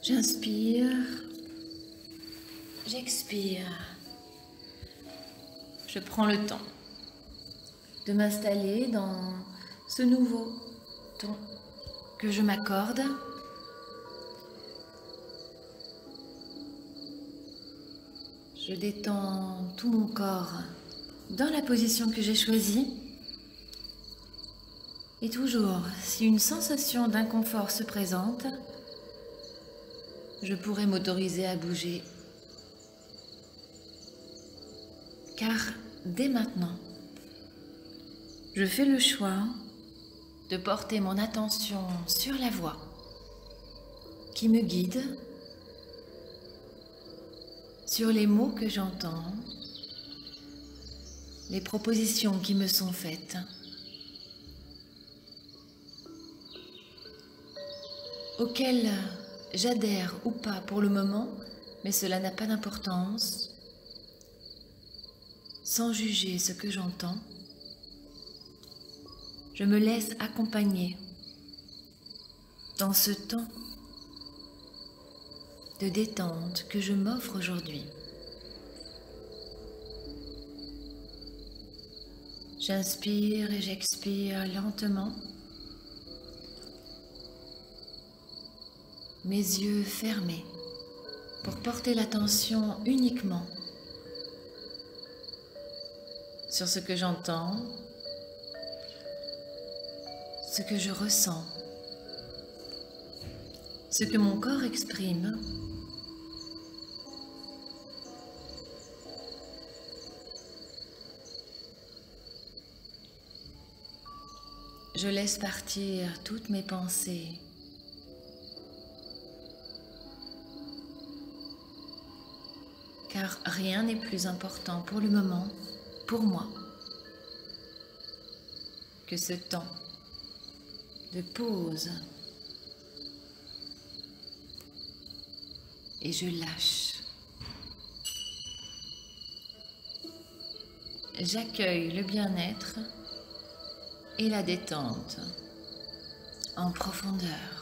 J'inspire, j'expire. Je prends le temps de m'installer dans ce nouveau temps que je m'accorde. Je détends tout mon corps dans la position que j'ai choisie. Et toujours, si une sensation d'inconfort se présente, je pourrais m'autoriser à bouger. Car dès maintenant, je fais le choix de porter mon attention sur la voix qui me guide, sur les mots que j'entends, les propositions qui me sont faites, auxquelles j'adhère ou pas pour le moment, mais cela n'a pas d'importance. Sans juger ce que j'entends, je me laisse accompagner dans ce temps de détente que je m'offre aujourd'hui. J'inspire et j'expire lentement, mes yeux fermés pour porter l'attention uniquement sur ce que j'entends, ce que je ressens, ce que mon corps exprime. Je laisse partir toutes mes pensées. Car rien n'est plus important pour le moment, pour moi, que ce temps de pause. Et je lâche. J'accueille le bien-être et la détente en profondeur.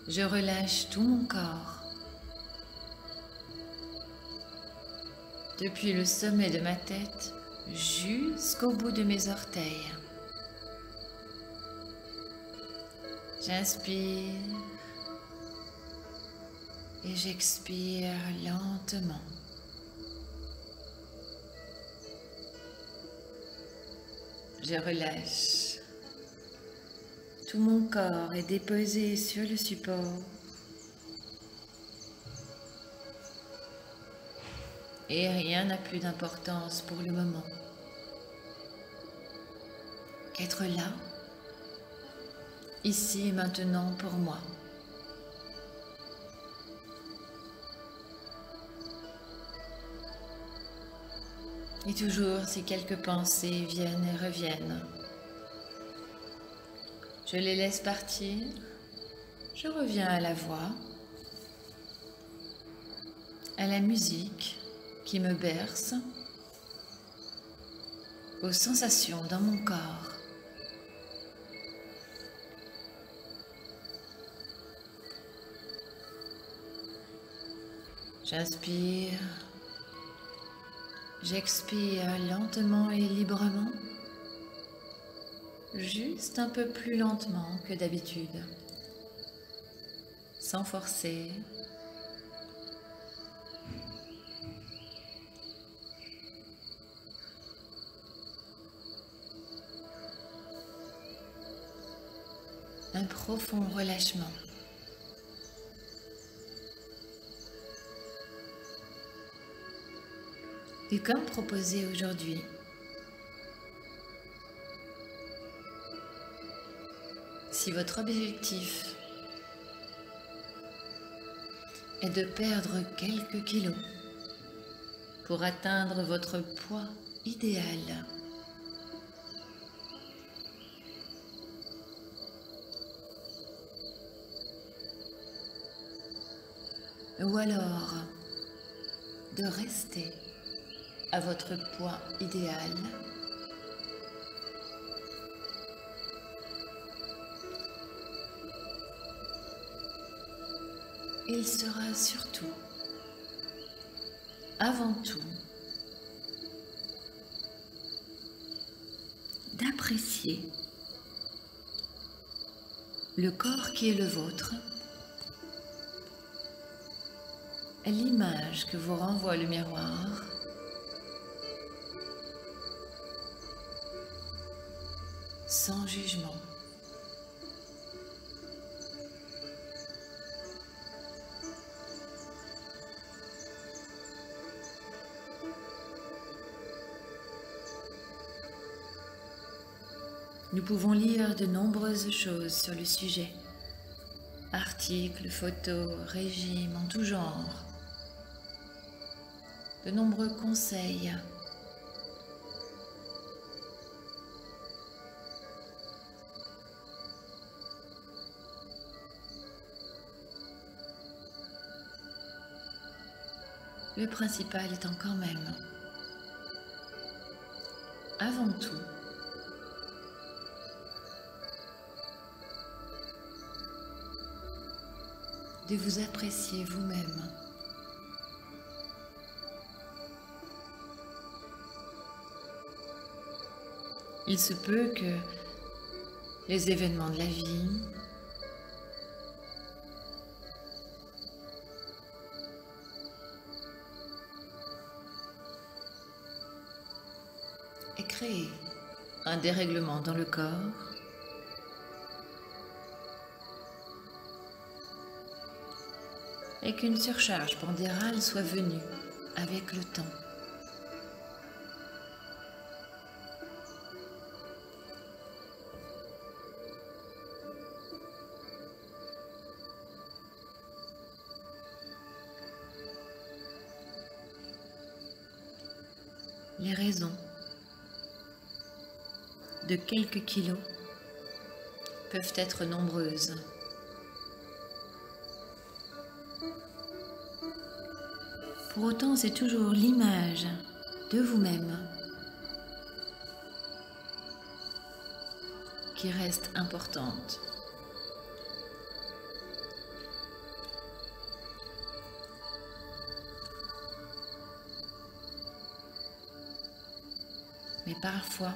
Je relâche tout mon corps, depuis le sommet de ma tête jusqu'au bout de mes orteils. J'inspire et j'expire lentement. Je relâche. Tout mon corps est déposé sur le support. Et rien n'a plus d'importance pour le moment qu'être là, ici et maintenant pour moi. Et toujours si quelques pensées viennent et reviennent, je les laisse partir, je reviens à la voix, à la musique qui me berce, aux sensations dans mon corps. J'inspire, j'expire lentement et librement, juste un peu plus lentement que d'habitude, sans forcer. Un profond relâchement. Et comme proposé aujourd'hui, si votre objectif est de perdre quelques kilos pour atteindre votre poids idéal, ou alors de rester à votre poids idéal, il sera surtout, avant tout, d'apprécier le corps qui est le vôtre, l'image que vous renvoie le miroir, sans jugement. Nous pouvons lire de nombreuses choses sur le sujet. Articles, photos, régimes en tout genre. De nombreux conseils. Le principal étant quand même, avant tout, de vous apprécier vous-même. Il se peut que les événements de la vie, aient créé un dérèglement dans le corps, et qu'une surcharge pondérale soit venue avec le temps. Les raisons de quelques kilos peuvent être nombreuses. Pour autant, c'est toujours l'image de vous-même qui reste importante. Mais parfois,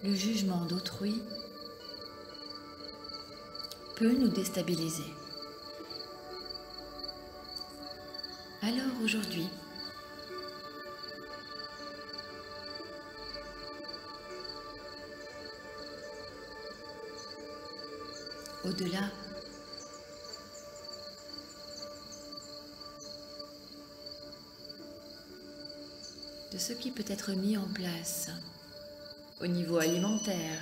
le jugement d'autrui peut nous déstabiliser. Alors aujourd'hui, au-delà de ce qui peut être mis en place au niveau alimentaire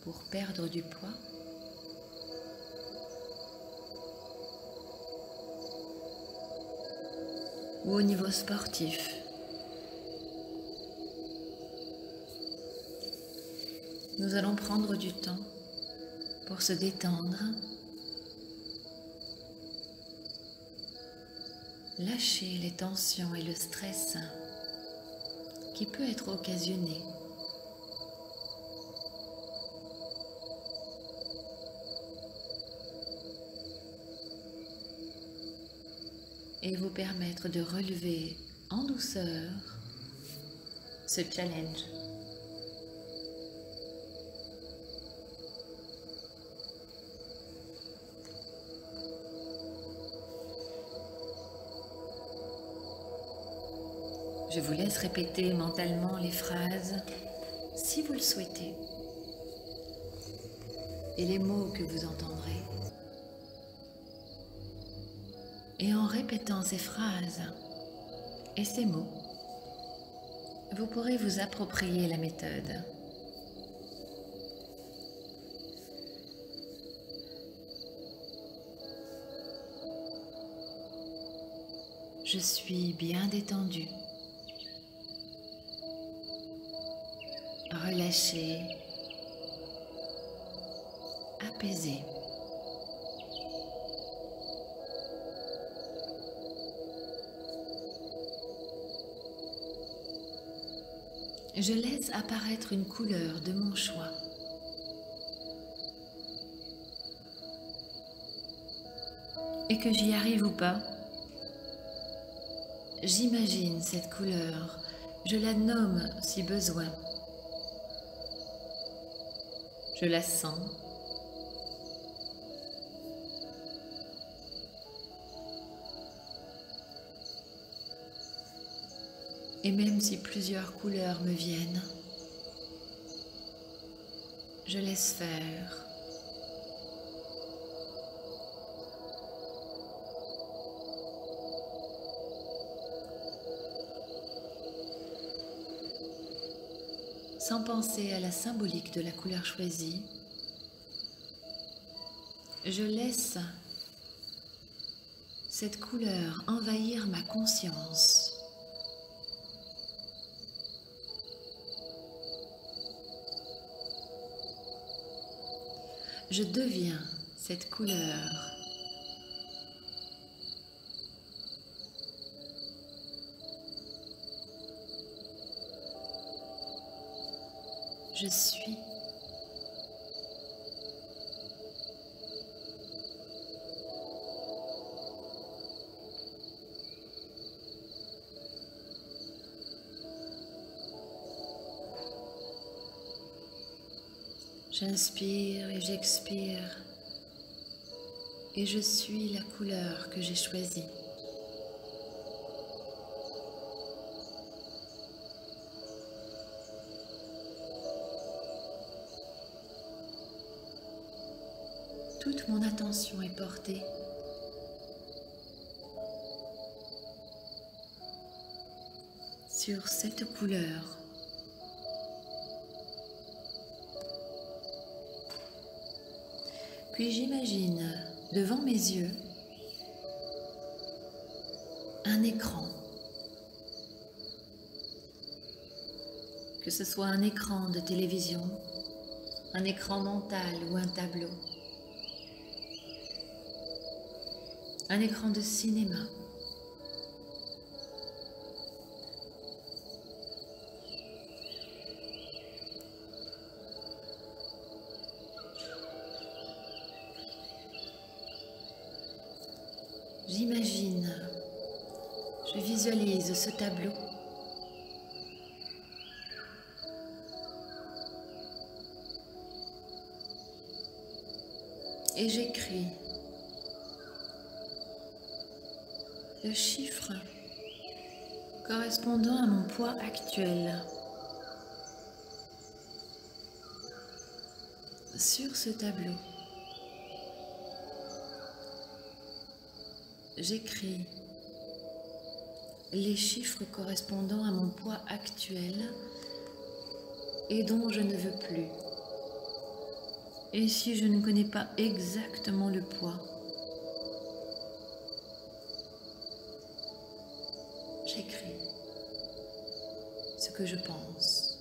pour perdre du poids, ou au niveau sportif, nous allons prendre du temps pour se détendre, lâcher les tensions et le stress qui peut être occasionné et vous permettre de relever en douceur ce challenge. Je vous laisse répéter mentalement les phrases si vous le souhaitez et les mots que vous entendrez. Et en répétant ces phrases et ces mots, vous pourrez vous approprier la méthode. Je suis bien détendue, relâchée, apaisée. Je laisse apparaître une couleur de mon choix et que j'y arrive ou pas, j'imagine cette couleur, je la nomme si besoin. Je la sens. Et même si plusieurs couleurs me viennent, je laisse faire. Sans penser à la symbolique de la couleur choisie, je laisse cette couleur envahir ma conscience. Je deviens cette couleur. Je suis. J'inspire et j'expire et je suis la couleur que j'ai choisie. Toute mon attention est portée sur cette couleur. Puis j'imagine devant mes yeux un écran, que ce soit un écran de télévision, un écran mental ou un tableau, un écran de cinéma. J'imagine, je visualise ce tableau et j'écris le chiffre correspondant à mon poids actuel sur ce tableau. J'écris les chiffres correspondant à mon poids actuel et dont je ne veux plus. Et si je ne connais pas exactement le poids, j'écris ce que je pense.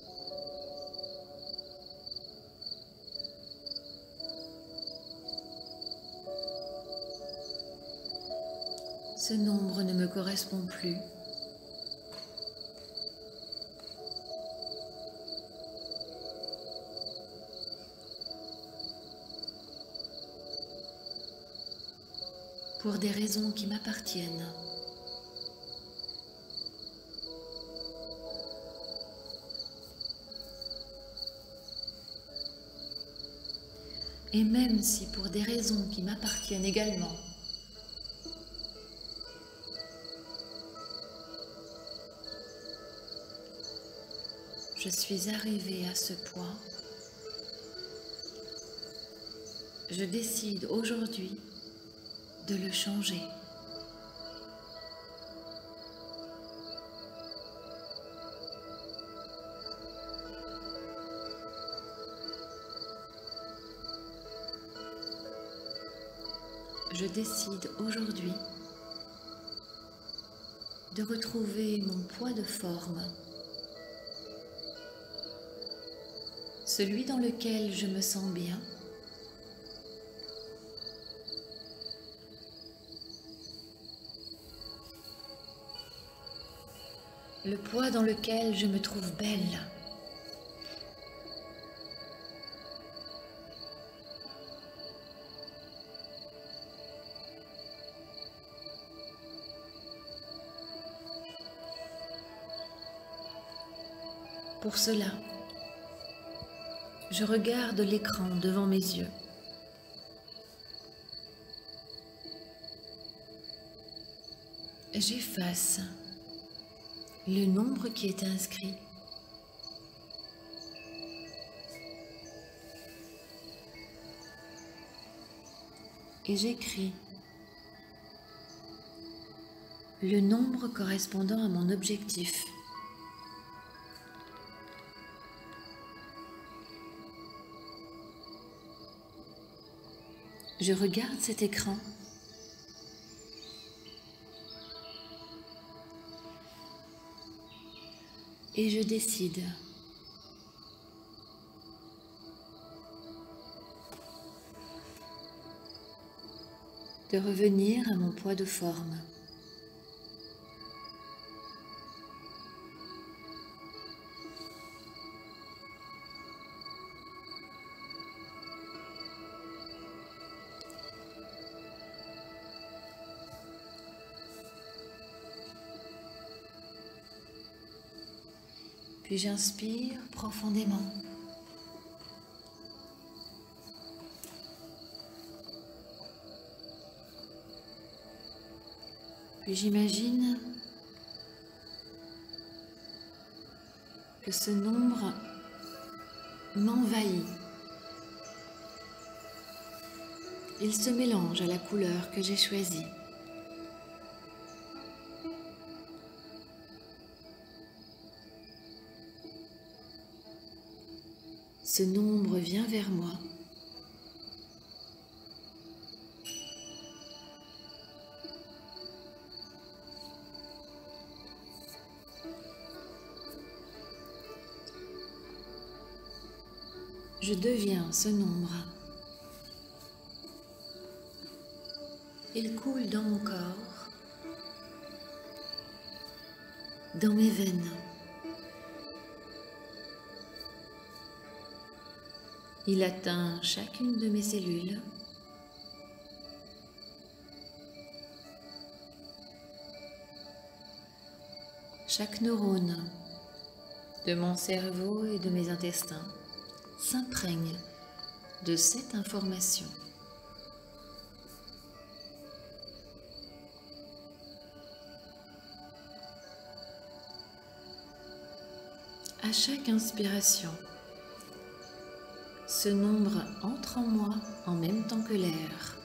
Ce nombre ne me correspond plus. Pour des raisons qui m'appartiennent. Et même si pour des raisons qui m'appartiennent également, je suis arrivée à ce point, je décide aujourd'hui de le changer. Je décide aujourd'hui de retrouver mon poids de forme, celui dans lequel je me sens bien, le poids dans lequel je me trouve belle. Pour cela, je regarde l'écran devant mes yeux. J'efface le nombre qui est inscrit. Et j'écris le nombre correspondant à mon objectif. Je regarde cet écran et je décide de revenir à mon poids de forme. Puis j'inspire profondément. Puis j'imagine que ce nombre m'envahit. Il se mélange à la couleur que j'ai choisie. Ce nombre vient vers moi. Je deviens ce nombre. Il coule dans mon corps, dans mes veines. Il atteint chacune de mes cellules. Chaque neurone de mon cerveau et de mes intestins s'imprègne de cette information. À chaque inspiration, ce nombre entre en moi en même temps que l'air.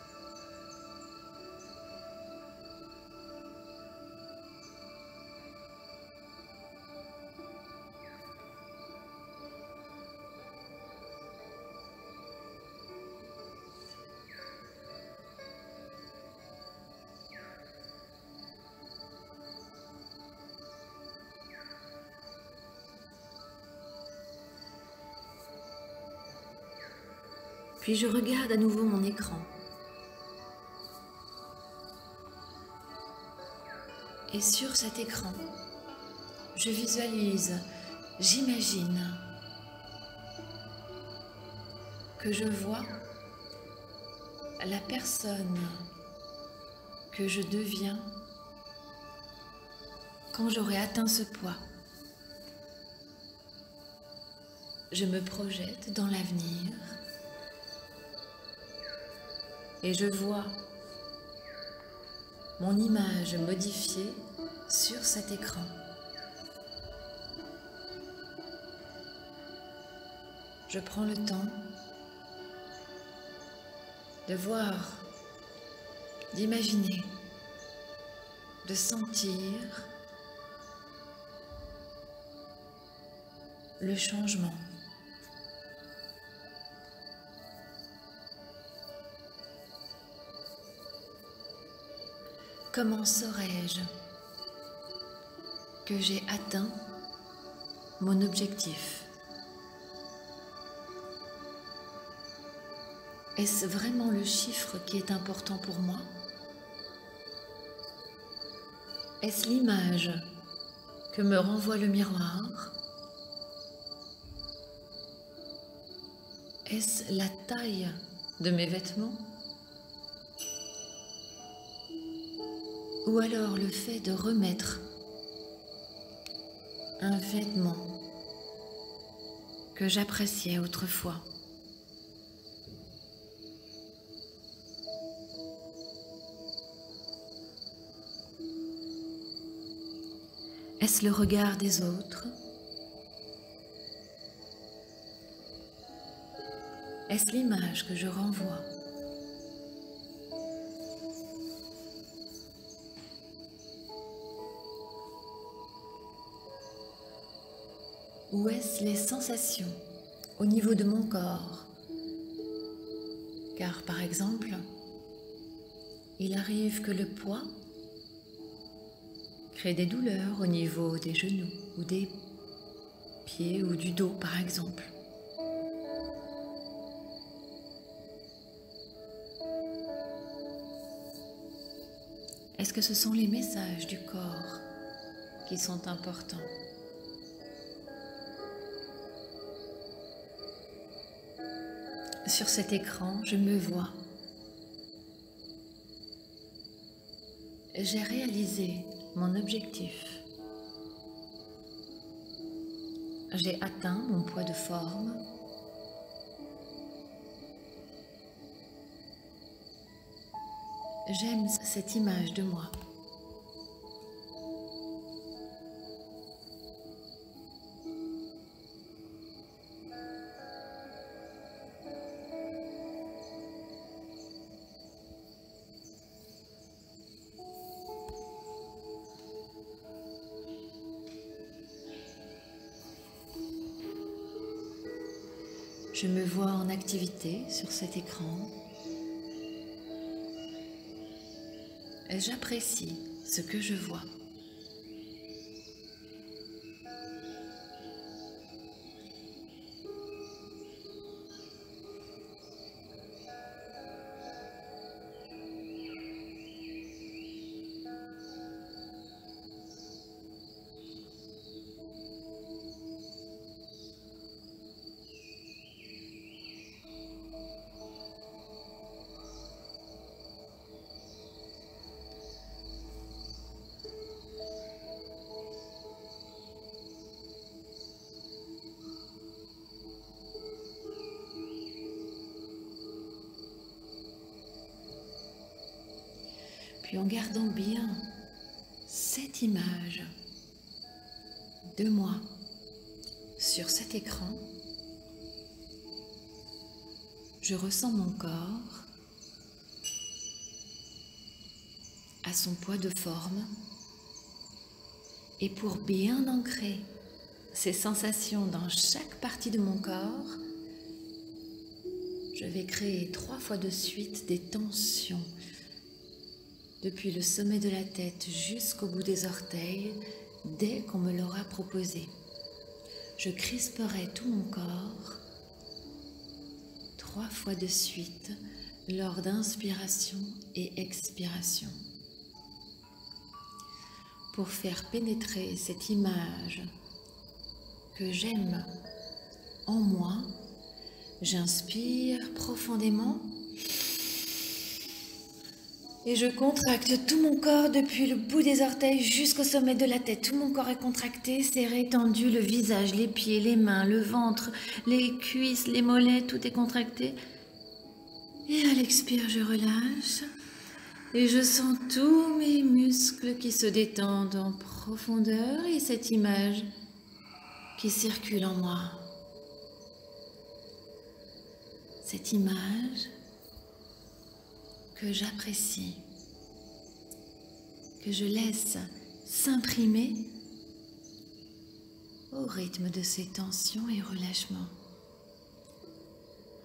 Puis je regarde à nouveau mon écran. Et sur cet écran, je visualise, j'imagine que je vois la personne que je deviens quand j'aurai atteint ce poids. Je me projette dans l'avenir et je vois mon image modifiée sur cet écran. Je prends le temps de voir, d'imaginer, de sentir le changement. Comment saurais-je que j'ai atteint mon objectif? Est-ce vraiment le chiffre qui est important pour moi? Est-ce l'image que me renvoie le miroir? Est-ce la taille de mes vêtements? Ou alors le fait de remettre un vêtement que j'appréciais autrefois. Est-ce le regard des autres? Est-ce l'image que je renvoie? Ou est-ce les sensations au niveau de mon corps? Car par exemple, il arrive que le poids crée des douleurs au niveau des genoux ou des pieds ou du dos par exemple. Est-ce que ce sont les messages du corps qui sont importants? Sur cet écran, je me vois. J'ai réalisé mon objectif. J'ai atteint mon poids de forme. J'aime cette image de moi. Je me vois en activité sur cet écran. Et j'apprécie ce que je vois. Puis en gardant bien cette image de moi sur cet écran, je ressens mon corps à son poids de forme et pour bien ancrer ces sensations dans chaque partie de mon corps, je vais créer 3 fois de suite des tensions depuis le sommet de la tête jusqu'au bout des orteils, dès qu'on me l'aura proposé. Je crisperai tout mon corps 3 fois de suite lors d'inspiration et expiration pour faire pénétrer cette image que j'aime en moi. J'inspire profondément et je contracte tout mon corps depuis le bout des orteils jusqu'au sommet de la tête. Tout mon corps est contracté, serré, tendu, le visage, les pieds, les mains, le ventre, les cuisses, les mollets, tout est contracté. Et à l'expire, je relâche et je sens tous mes muscles qui se détendent en profondeur et cette image qui circule en moi. Cette image que j'apprécie, que je laisse s'imprimer au rythme de ces tensions et relâchements.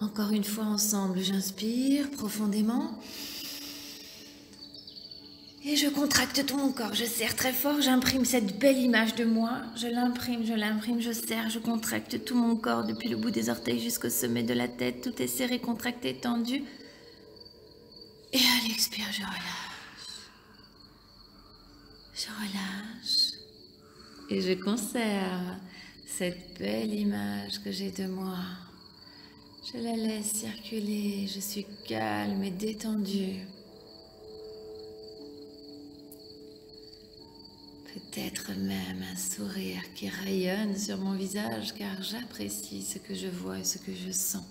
Encore une fois ensemble, j'inspire profondément et je contracte tout mon corps. Je serre très fort, j'imprime cette belle image de moi. Je l'imprime, je serre, je contracte tout mon corps depuis le bout des orteils jusqu'au sommet de la tête. Tout est serré, contracté, tendu. Et à l'expire, je relâche. Je relâche. Et je conserve cette belle image que j'ai de moi. Je la laisse circuler. Je suis calme et détendue. peut-être même un sourire qui rayonne sur mon visage car j'apprécie ce que je vois et ce que je sens.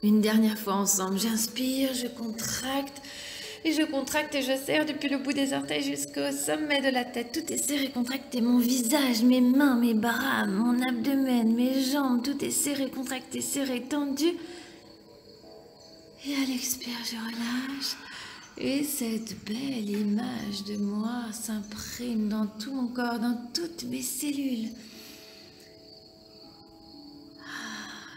Une dernière fois ensemble, j'inspire, je contracte et je serre depuis le bout des orteils jusqu'au sommet de la tête. Tout est serré, contracté, mon visage, mes mains, mes bras, mon abdomen, mes jambes, tout est serré, contracté, serré, tendu. Et à l'expire, je relâche. Et cette belle image de moi s'imprime dans tout mon corps, dans toutes mes cellules.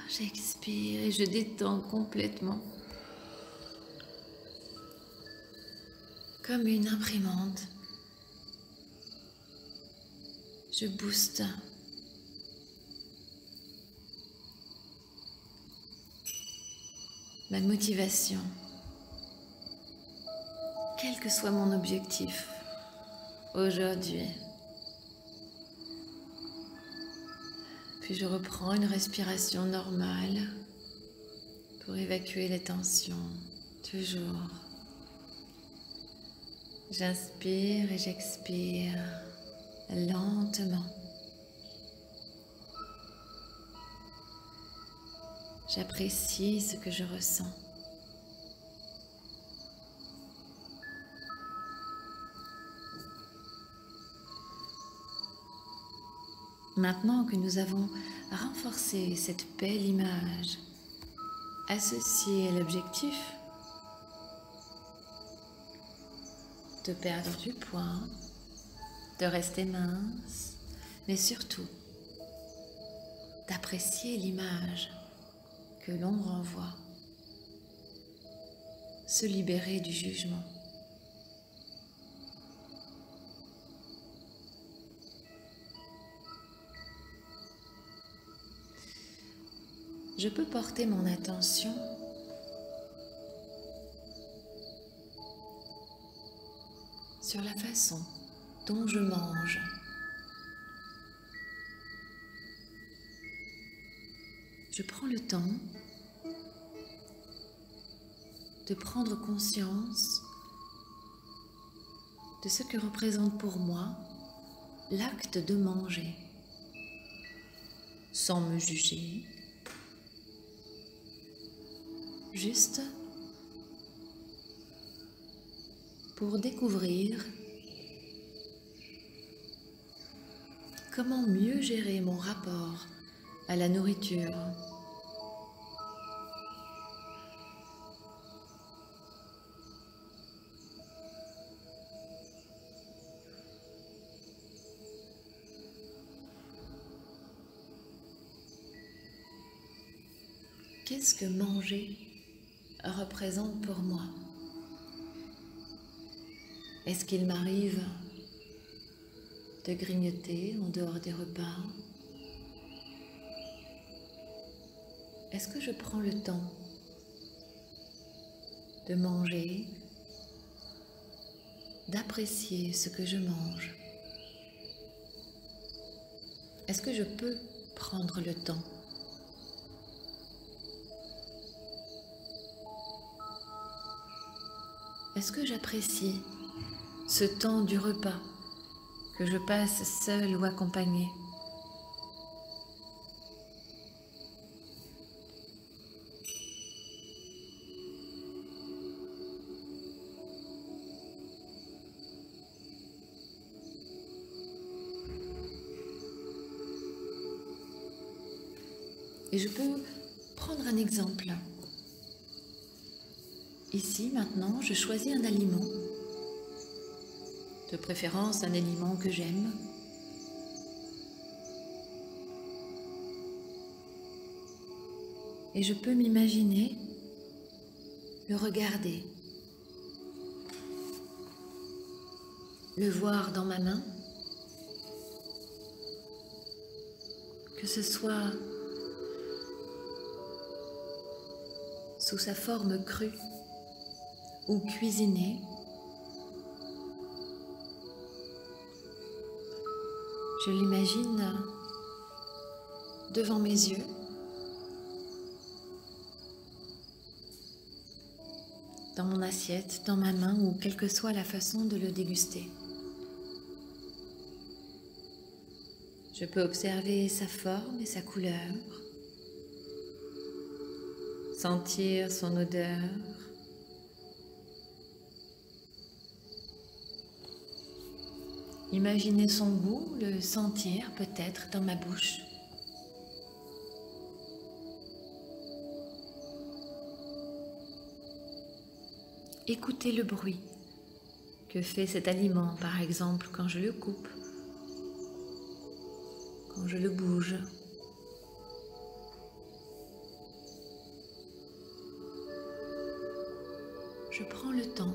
J'expire et je détends complètement. Comme une imprimante, je booste. Ma motivation, quel que soit mon objectif aujourd'hui. Puis je reprends une respiration normale pour évacuer les tensions, toujours. J'inspire et j'expire lentement. J'apprécie ce que je ressens. Maintenant que nous avons renforcé cette belle image associée à l'objectif de perdre du poids, de rester mince, mais surtout d'apprécier l'image que l'on renvoie, se libérer du jugement. Je peux porter mon attention sur la façon dont je mange. Je prends le temps de prendre conscience de ce que représente pour moi l'acte de manger, sans me juger, juste pour découvrir comment mieux gérer mon rapport à la nourriture. Qu'est-ce que manger représente pour moi? Est-ce qu'il m'arrive de grignoter en dehors des repas? Est-ce que je prends le temps de manger, d'apprécier ce que je mange? Est-ce que je peux prendre le temps? Est-ce que j'apprécie ce temps du repas que je passe seule ou accompagnée? Et je peux prendre un exemple. Ici, maintenant, je choisis un aliment, de préférence un aliment que j'aime. Et je peux m'imaginer le regarder, le voir dans ma main, que ce soit sous sa forme crue ou cuisinée. Je l'imagine devant mes yeux dans mon assiette, dans ma main ou quelle que soit la façon de le déguster. Je peux observer sa forme et sa couleur, sentir son odeur, imaginer son goût, le sentir peut-être dans ma bouche. Écoutez le bruit que fait cet aliment, par exemple, quand je le coupe, quand je le bouge. Je prends le temps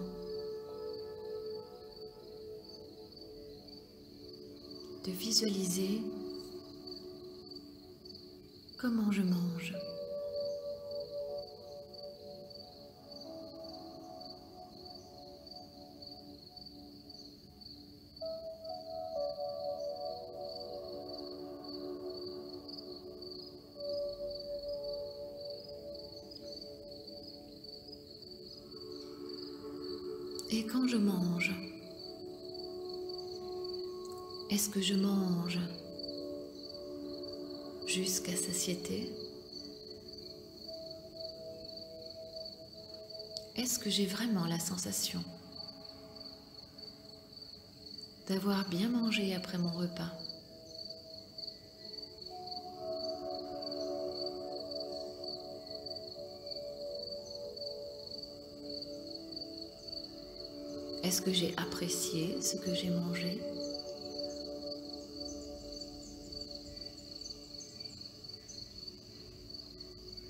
de visualiser comment je mange. Et quand je mange, est-ce que je mange jusqu'à satiété? Est-ce que j'ai vraiment la sensation d'avoir bien mangé après mon repas? Est-ce que j'ai apprécié ce que j'ai mangé?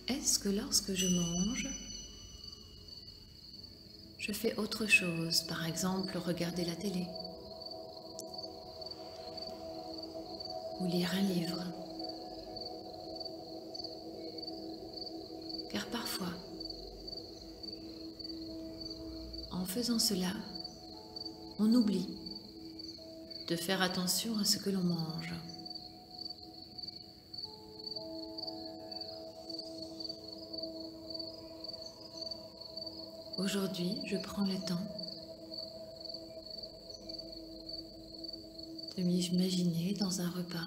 Est-ce que lorsque je mange, je fais autre chose, par exemple regarder la télé ou lire un livre? Car parfois, en faisant cela, on oublie de faire attention à ce que l'on mange. Aujourd'hui, je prends le temps de m'imaginer dans un repas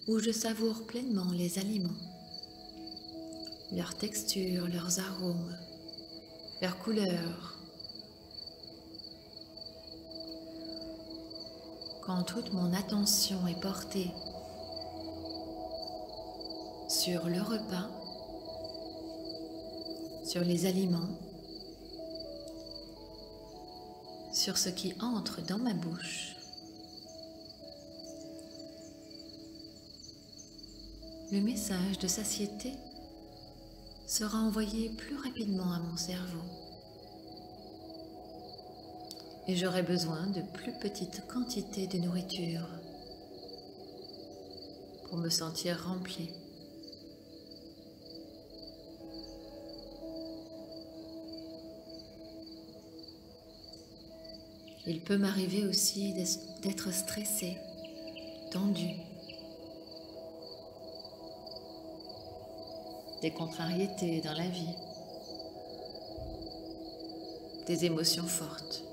où je savoure pleinement les aliments, leur texture, leurs arômes, leurs couleurs. Quand toute mon attention est portée sur le repas, sur les aliments, sur ce qui entre dans ma bouche, le message de satiété sera envoyé plus rapidement à mon cerveau et j'aurai besoin de plus petites quantités de nourriture pour me sentir rempli. Il peut m'arriver aussi d'être stressé, tendu, des contrariétés dans la vie, des émotions fortes.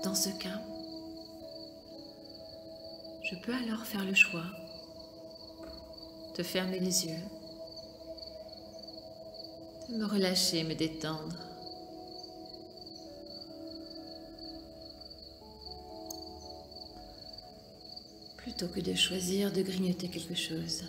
Dans ce cas, je peux alors faire le choix de fermer les yeux, de me relâcher, me détendre, plutôt que de choisir de grignoter quelque chose.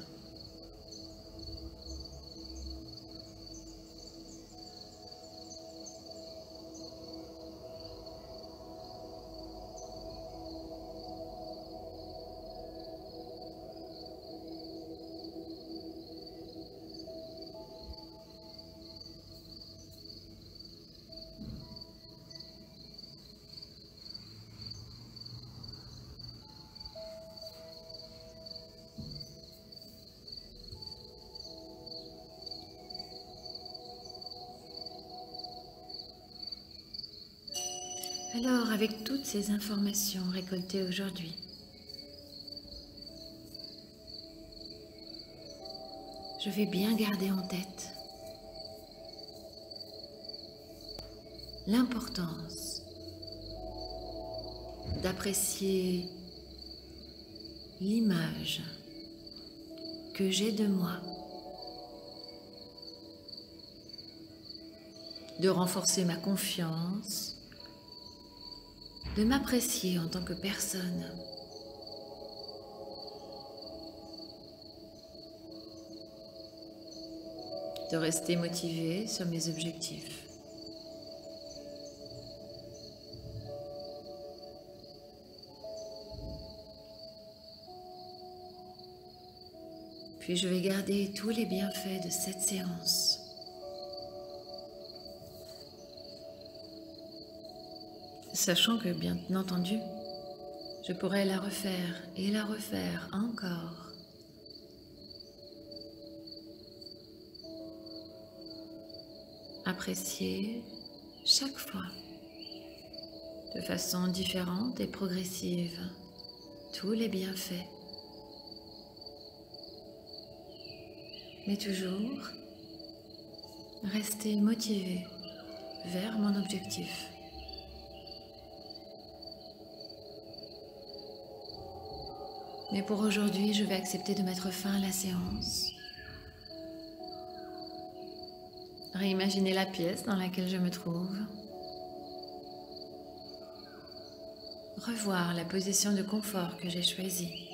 Alors, avec toutes ces informations récoltées aujourd'hui, je vais bien garder en tête l'importance d'apprécier l'image que j'ai de moi, de renforcer ma confiance, de m'apprécier en tant que personne. De rester motivée sur mes objectifs. Puis je vais garder tous les bienfaits de cette séance. Sachant que, bien entendu, je pourrais la refaire et la refaire encore. Apprécier chaque fois, de façon différente et progressive, tous les bienfaits. Mais toujours rester motivé vers mon objectif. Mais pour aujourd'hui, je vais accepter de mettre fin à la séance. Réimaginer la pièce dans laquelle je me trouve. Revoir la position de confort que j'ai choisie.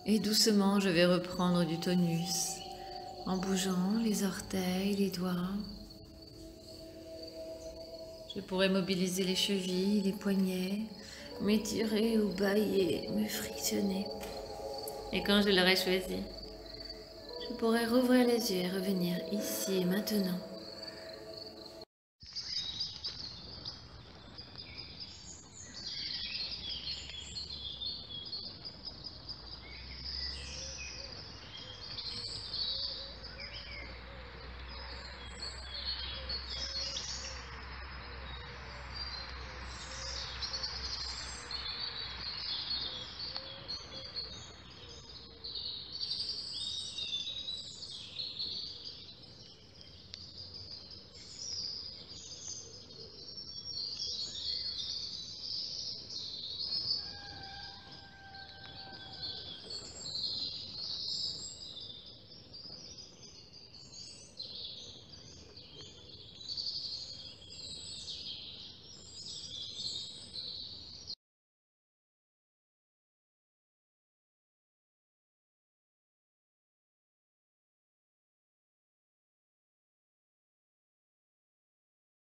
Et doucement, je vais reprendre du tonus en bougeant les orteils, les doigts. Je pourrais mobiliser les chevilles, les poignets, m'étirer ou bâiller, me frictionner. Et quand je l'aurai choisi, je pourrais rouvrir les yeux et revenir ici et maintenant.